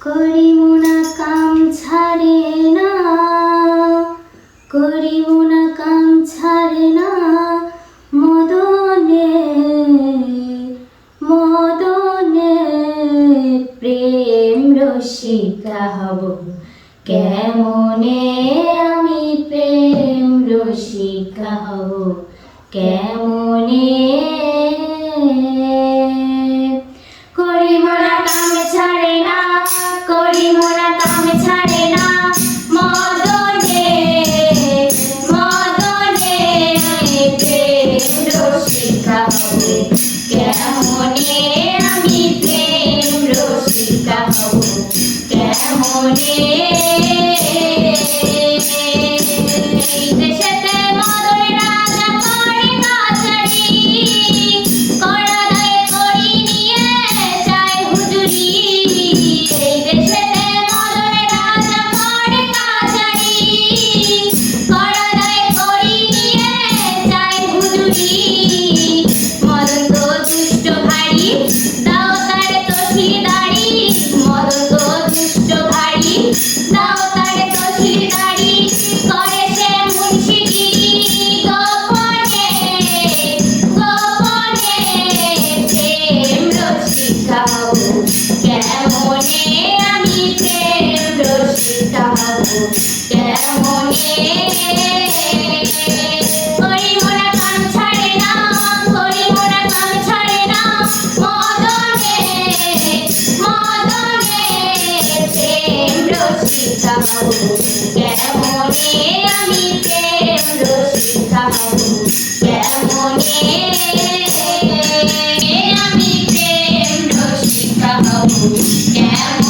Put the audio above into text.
করিমুনা কাম ছাড়ে না, করিমুনা কাম ছাড়ে না, মদনে মদনে প্রেম রসিকা হব কেমনে, আমি প্রেম রসিকা হব কেমনে। করিমুনা কাম ছাড়ে না, করিমুনা কাম ছাড়ে না, মদনে মদনে প্রেম রসিকা হব কেমনে, আমি প্রেম রসিকা হব কেমনে। দেশেতে মদন রাজা করে কাছারি, করদায় করি নিয়ে যায় হুজুরি। এই দেশেতে মদন রাজা করে কাছারি, করদায় করি নিয়ে যায় হুজুরি। মদন তো দুষ্ট ভারী, দাও তার তসিলদারি, মদন তো দুষ্ট ভারী, দাও তার তসিলদারি, করে সে মুন্সিগিরি। গোপনে গোপনে প্রেম রসিকা হব কেমনে, আমি প্রেম রসিকা হব কেমনে। করিমুনা কাম ছাড়ে না, করিমুনা কাম ছাড়ে না, মদনে মদনে প্রেম রসিকা হব কেমনে, আমি প্রেম রসিকা হব কেমনে, আমি প্রেম রসিকা হব কেমনে।